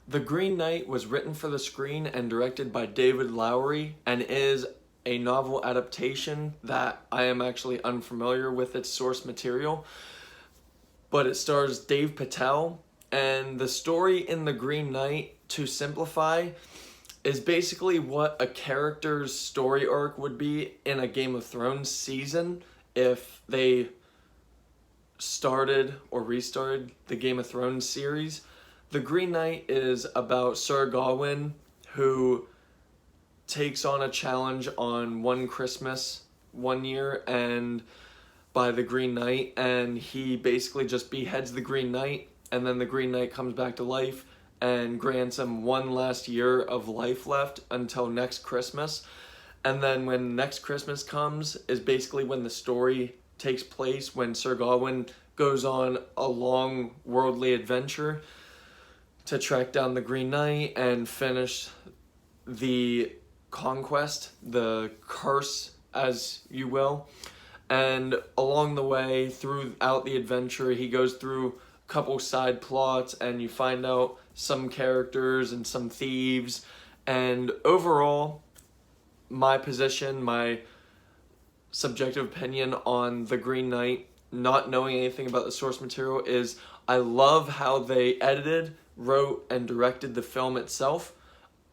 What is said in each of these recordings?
The Green Knight was written for the screen and directed by David Lowery and is a novel adaptation that I am actually unfamiliar with its source material, but it stars Dave Patel. And the story in The Green Knight, to simplify, is basically what a character's story arc would be in a Game of Thrones season if they started or restarted the Game of Thrones series. The Green Knight is about Sir Gawain, who takes on a challenge on one Christmas one year and by the Green Knight, and he basically just beheads the Green Knight, and then the Green Knight comes back to life and grants him one last year of life left until next Christmas. And then when next Christmas comes is basically when the story takes place, when Sir Gawain goes on a long worldly adventure to track down the Green Knight and finish the conquest, the curse, as you will. And along the way, throughout the adventure, he goes through a couple side plots, and you find out some characters and some thieves. And overall, my position, my subjective opinion on The Green Knight, not knowing anything about the source material, is I love how they edited, wrote, and directed the film itself.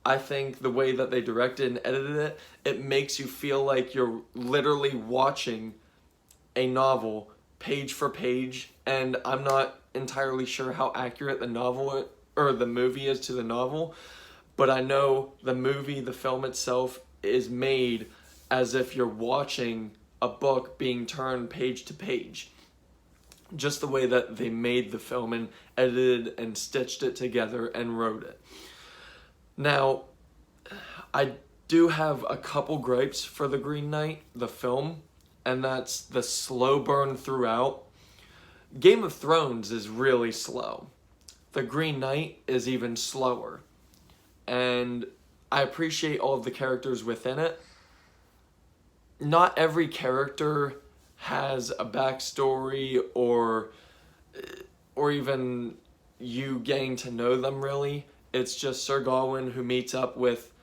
I think the way that they directed and edited it, it makes you feel like you're literally watching a novel page for page, and I'm not entirely sure how accurate the novel or the movie is to the novel, but I know the film itself is made as if you're watching a book being turned page to page. Just the way that they made the film and edited and stitched it together and wrote it. Now, I do have a couple gripes for The Green Knight, the film, and that's the slow burn throughout. Game of Thrones is really slow. The Green Knight is even slower. And I appreciate all of the characters within it. Not every character has a backstory or even you getting to know them really. It's just Sir Gawain who meets up with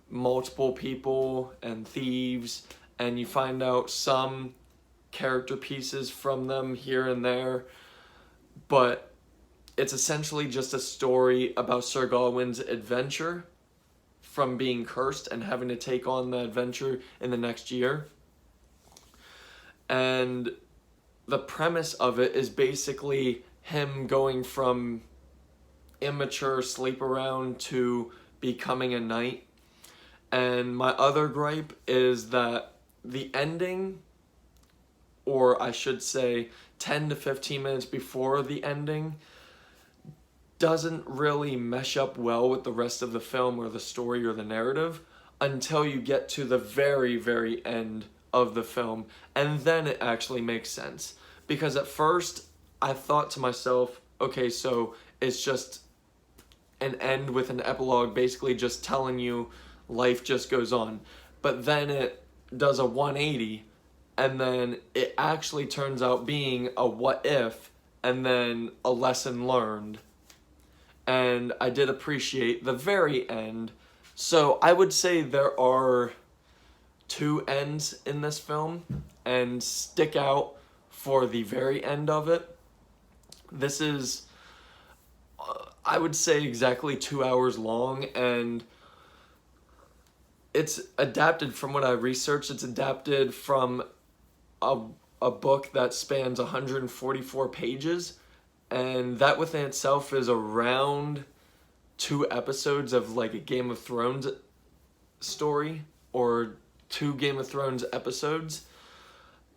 multiple people and thieves, and you find out some character pieces from them here and there, but it's essentially just a story about Sir Gawain's adventure from being cursed and having to take on the adventure in the next year. And the premise of it is basically him going from immature sleep around to becoming a knight. And my other gripe is that the ending, or I should say 10 to 15 minutes before the ending, doesn't really mesh up well with the rest of the film or the story or the narrative until you get to the very, very end of the film, and then it actually makes sense. Because at first, I thought to myself, okay, so it's just an end with an epilogue, basically just telling you life just goes on. But then it does a 180, and then it actually turns out being a what if, and then a lesson learned. And I did appreciate the very end. So I would say there are two ends in this film, and stick out for the very end of it. This is, I would say, exactly 2 hours long, and it's adapted from what I researched. It's adapted from a book that spans 144 pages, and that within itself is around 2 episodes of like a Game of Thrones story, or 2 Game of Thrones episodes,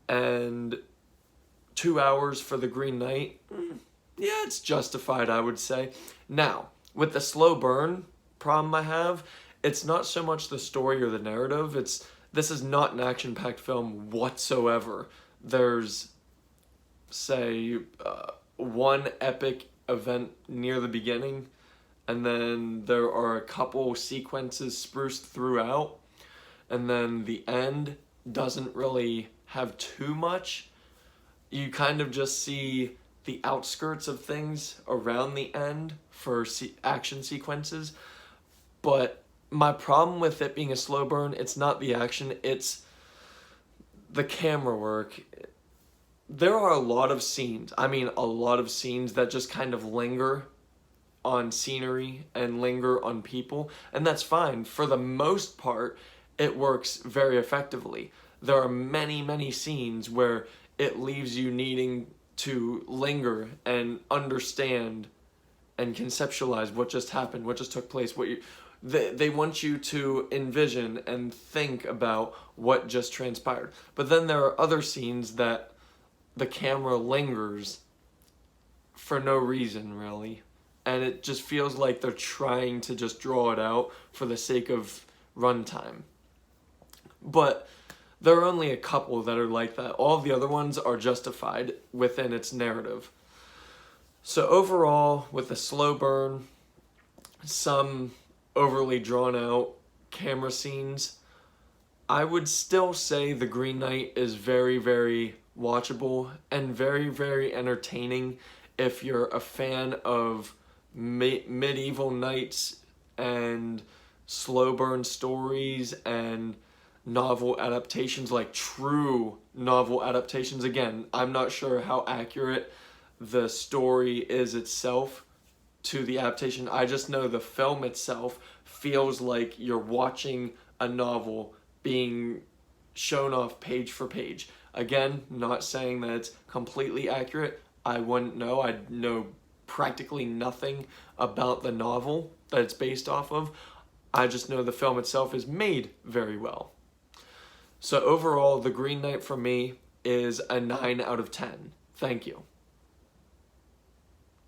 and 2 hours for The Green Knight. Yeah, it's justified, I would say. Now, with the slow burn problem I have, it's not so much the story or the narrative. This is not an action-packed film whatsoever. There's, say, one epic event near the beginning, and then there are a couple sequences spruced throughout, and then the end doesn't really have too much. You kind of just see the outskirts of things around the end for action sequences. But my problem with it being a slow burn, it's not the action, it's the camera work. There are a lot of scenes, that just kind of linger on scenery and linger on people, and that's fine. For the most part, it works very effectively. There are many, many scenes where it leaves you needing to linger and understand and conceptualize what just happened, what just took place, they want you to envision and think about what just transpired. But then there are other scenes that the camera lingers for no reason, really. And it just feels like they're trying to just draw it out for the sake of runtime. But there are only a couple that are like that. All the other ones are justified within its narrative. So overall, with a slow burn, some overly drawn out camera scenes, I would still say The Green Knight is very, very watchable and very, very entertaining if you're a fan of medieval knights and slow burn stories and novel adaptations, like true novel adaptations. Again, I'm not sure how accurate the story is itself to the adaptation. I just know the film itself feels like you're watching a novel being shown off page for page. Again, not saying that it's completely accurate. I wouldn't know. I know practically nothing about the novel that it's based off of. I just know the film itself is made very well. So overall, The Green Knight for me is a 9 out of 10. Thank you.